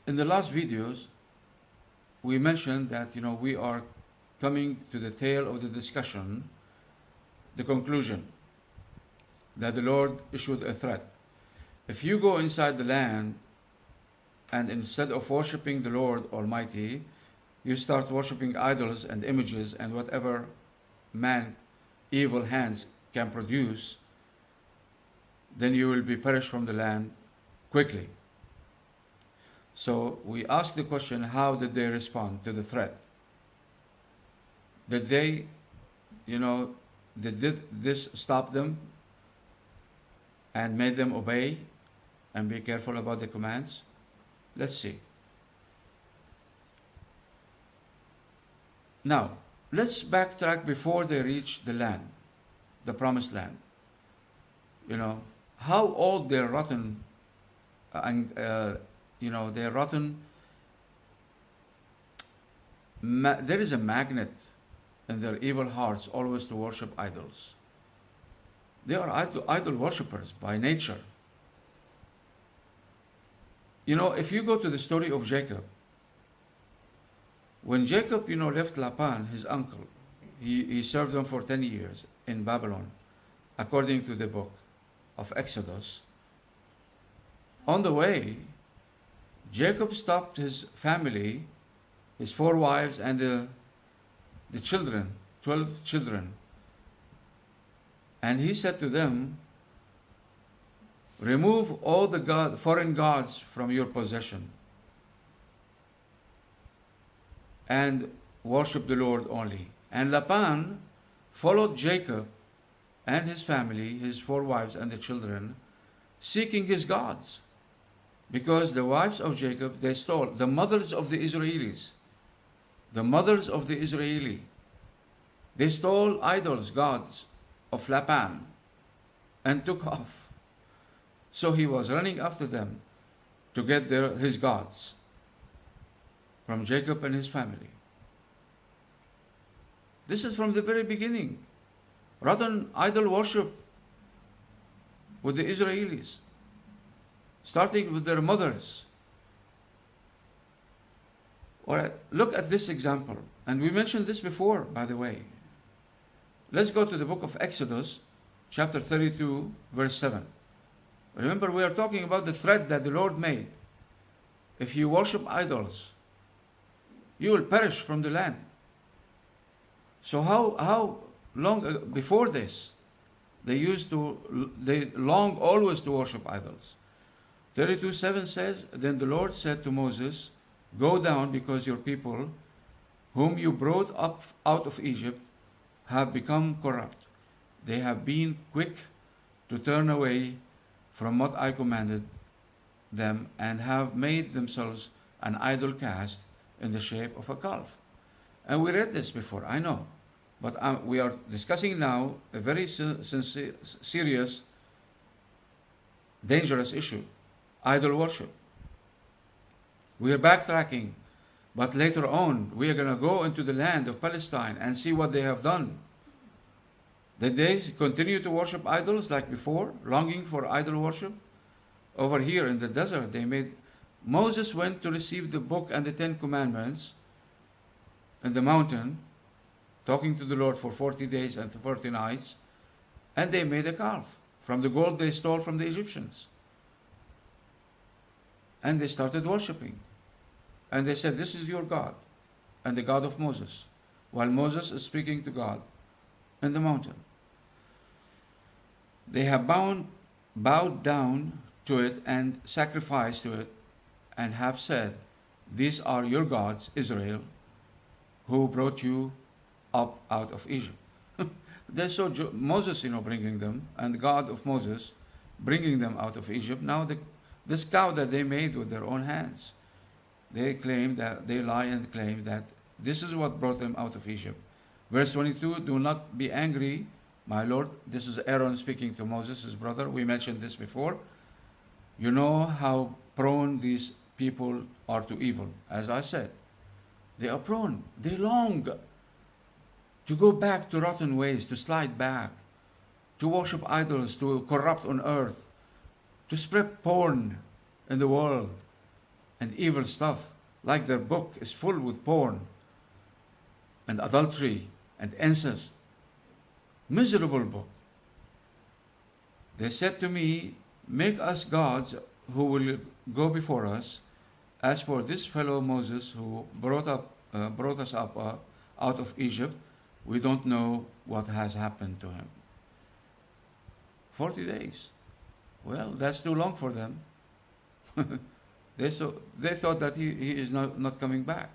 In the last videos, we mentioned that we are coming to the tail of the discussion, the conclusion that the Lord issued a threat. If you go inside the land and instead of worshiping the Lord Almighty, you start worshiping idols and images and whatever man evil hands can produce, then you will be perished from the land quickly. So we ask the question, how did they respond to the threat? Did they, did this stop them and made them obey and be careful about the commands? Let's see. Now, let's backtrack before they reach the land, the promised land. How old their rotten, their rotten, there is a magnet in their evil hearts always to worship idols. They are idol worshippers by nature. If you go to the story of Jacob, when Jacob, left Laban, his uncle, he served them for 10 years in Babylon, according to the book of Exodus. On the way, Jacob stopped his family, his 4 wives and the children, 12 children. And he said to them, remove all the foreign gods from your possession and worship the Lord only. And Laban followed Jacob and his family, his 4 wives and the children, seeking his gods. Because the wives of Jacob, they stole, the mothers of the Israelis, they stole idols, gods of Laban, and took off. So he was running after them to get his gods from Jacob and his family. This is from the very beginning. Rotten idol worship with the Israelis, starting with their mothers. All right, look at this example. And we mentioned this before, by the way. Let's go to the book of Exodus, chapter 32, verse 7. Remember, we are talking about the threat that the Lord made. If you worship idols, you will perish from the land. So how long before this, they long always to worship idols. 32:7 says, then the Lord said to Moses, go down, because your people, whom you brought up out of Egypt, have become corrupt. They have been quick to turn away from what I commanded them, and have made themselves an idol cast in the shape of a calf. And we read this before, I know. But we are discussing now a very serious, dangerous issue, idol worship. We are backtracking, but later on we are going to go into the land of Palestine and see what they have done. Did they continue to worship idols like before, longing for idol worship? Over here in the desert, Moses went to receive the book and the 10 commandments in the mountain, talking to the Lord for 40 days and 40 nights, and they made a calf from the gold they stole from the Egyptians. And they started worshiping. And they said, this is your God, and the God of Moses, while Moses is speaking to God in the mountain. They have bowed down to it and sacrificed to it, and have said, these are your gods, Israel, who brought you up out of Egypt. They saw Moses, bringing them, and God of Moses bringing them out of Egypt. Now this cow that they made with their own hands, they lie and claim that this is what brought them out of Egypt. Verse 22, do not be angry, my Lord. This is Aaron speaking to Moses, his brother. We mentioned this before. You know how prone these people are to evil. As I said, they are prone. They long to go back to rotten ways, to slide back, to worship idols, to corrupt on earth, to spread porn in the world, and evil stuff, like their book is full with porn and adultery and incest. Miserable book. They said to me, make us gods who will go before us. As for this fellow Moses who brought us up out of Egypt, we don't know what has happened to him. 40 days. Well, that's too long for them. They thought that he is not coming back.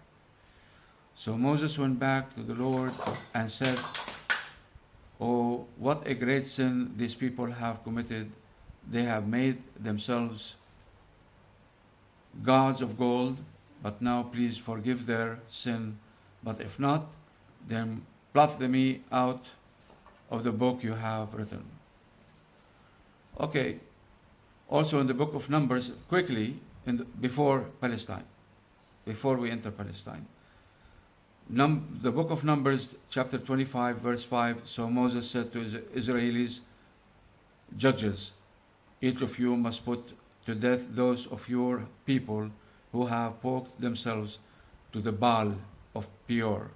So Moses went back to the Lord and said, oh, what a great sin these people have committed. They have made themselves gods of gold, but now please forgive their sin. But if not, then blot me out of the book you have written. Okay, also in the book of Numbers, quickly, before Palestine, before we enter Palestine. The book of Numbers, chapter 25, verse 5, so Moses said to the Israelis, judges, each of you must put to death those of your people who have poked themselves to the Baal of Peor.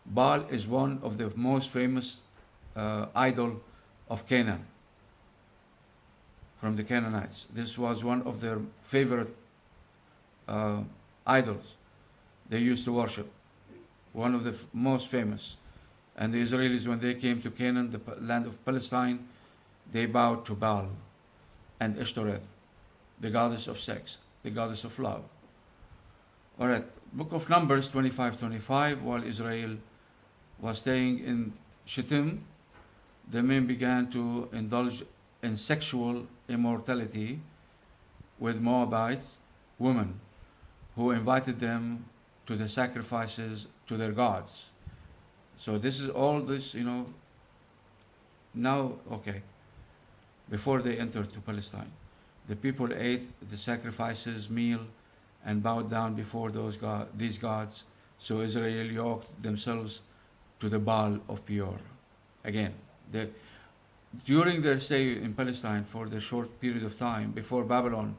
Baal is one of the most famous idol of Canaan, from the Canaanites. This was one of their favorite idols they used to worship, one of the most famous. And the Israelis, when they came to Canaan, the land of Palestine, they bowed to Baal and Ishtoreth, the goddess of sex, the goddess of love. All right, book of Numbers 25:25, while Israel was staying in Shittim, the men began to indulge in sexual immorality with Moabite women who invited them to the sacrifices to their gods. So this is all this, now, okay, before they entered to Palestine. The people ate the sacrifices meal and bowed down before these gods. So Israel yoked themselves to the Baal of Peor. Again, during their stay in Palestine for the short period of time before Babylon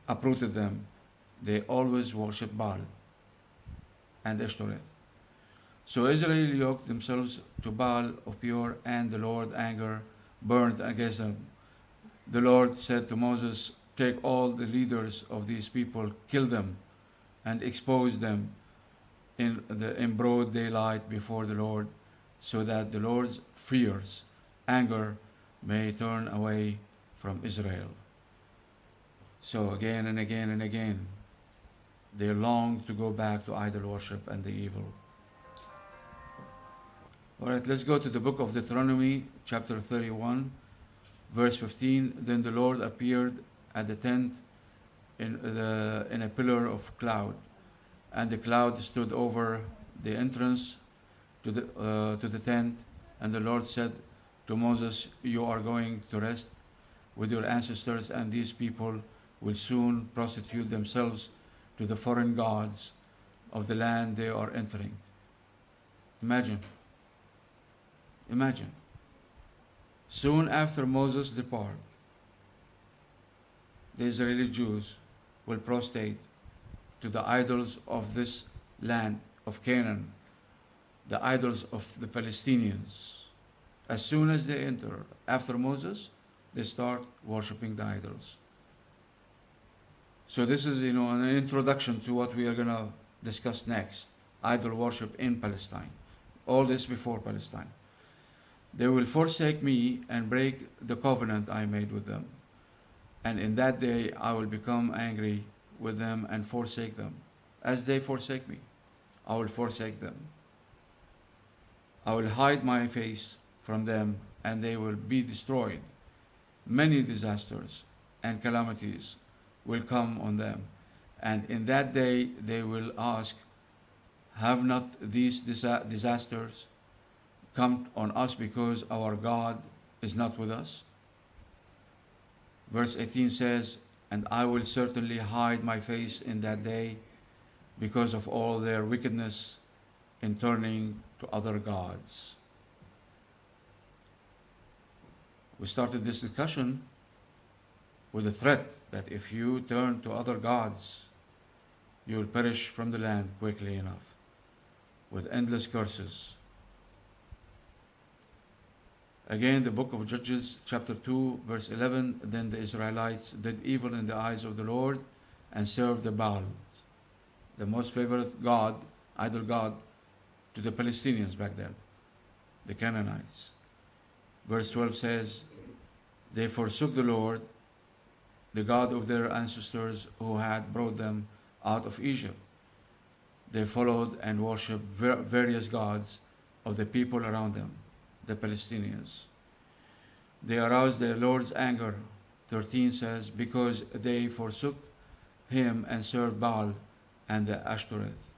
uprooted them, they always worshipped Baal and Ashtoreth. So Israel yoked themselves to Baal of Peor, and the Lord's anger burned against them. The Lord said to Moses, take all the leaders of these people, kill them, and expose them in broad daylight before the Lord, so that the Lord's fierce anger may turn away from Israel. So again and again and again, they long to go back to idol worship and the evil. All right, let's go to the book of Deuteronomy, chapter 31, verse 15. Then the Lord appeared at the tent in a pillar of cloud, and the cloud stood over the entrance to the tent. And the Lord said to Moses, you are going to rest with your ancestors, and these people will soon prostitute themselves to the foreign gods of the land they are entering. Imagine. Soon after Moses departed, the Israeli Jews will prostrate to the idols of this land of Canaan, the idols of the Palestinians. As soon as they enter, after Moses, they start worshipping the idols. So this is, an introduction to what we are going to discuss next, idol worship in Palestine. All this before Palestine. They will forsake me and break the covenant I made with them. And in that day I will become angry with them and forsake them. As they forsake me, I will forsake them. I will hide my face from them, and they will be destroyed. Many disasters and calamities will come on them. And in that day they will ask, have not these disasters come on us because our God is not with us? Verse 18 says, and I will certainly hide my face in that day because of all their wickedness in turning to other gods. We started this discussion with a threat that if you turn to other gods, you will perish from the land quickly enough, with endless curses. Again, the book of Judges, chapter 2, verse 11, then the Israelites did evil in the eyes of the Lord and served the Baal, the most favorite god, idol god, to the Palestinians back then, the Canaanites. Verse 12 says, they forsook the Lord, the God of their ancestors who had brought them out of Egypt. They followed and worshipped various gods of the people around them, the Palestinians. They aroused the Lord's anger. 13 says, because they forsook him and served Baal and the Ashtoreth,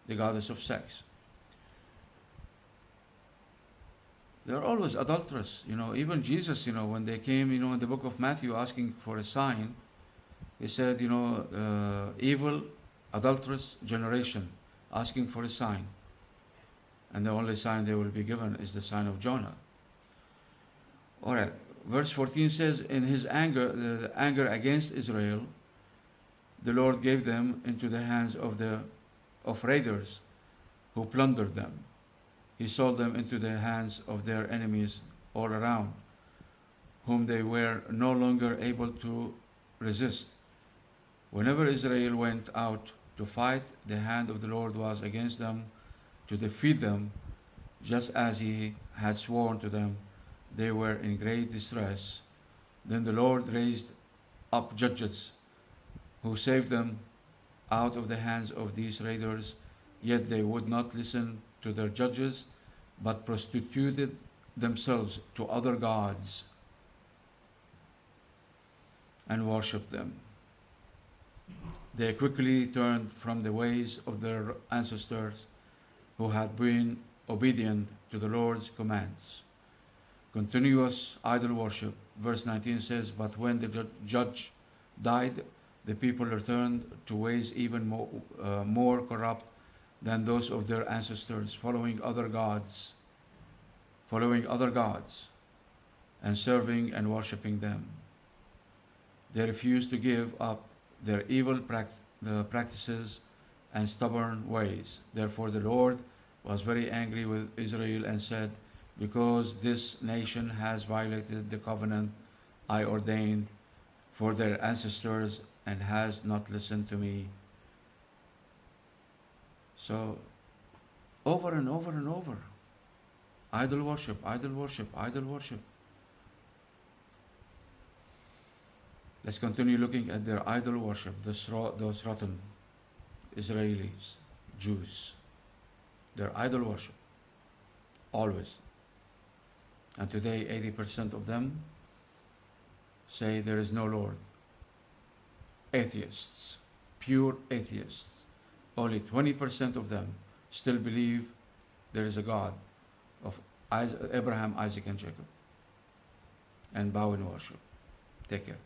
the goddess of sex. They're always adulterous. Even Jesus, when they came, in the book of Matthew asking for a sign, he said, evil, adulterous generation asking for a sign. And the only sign they will be given is the sign of Jonah. All right. Verse 14 says, in his anger, the anger against Israel, the Lord gave them into the hands of raiders who plundered them. He sold them into the hands of their enemies all around, whom they were no longer able to resist. Whenever Israel went out to fight, the hand of the Lord was against them to defeat them, just as he had sworn to them. They were in great distress. Then the Lord raised up judges who saved them out of the hands of these raiders, yet they would not listen to their judges, but prostituted themselves to other gods and worshipped them. They quickly turned from the ways of their ancestors who had been obedient to the Lord's commands. Continuous idol worship. Verse 19 says, but when the judge died, the people returned to ways even more corrupt than those of their ancestors, following other gods and serving and worshipping them. They refused to give up their evil practices and stubborn ways. Therefore the Lord was very angry with Israel and said, because this nation has violated the covenant I ordained for their ancestors and has not listened to me. So, over and over and over, idol worship, idol worship, idol worship. Let's continue looking at their idol worship, those rotten Israelis, Jews. Their idol worship, always. And today, 80% of them say there is no Lord. Atheists, pure atheists. Only 20% of them still believe there is a God of Abraham, Isaac, and Jacob, and bow in worship. Take care.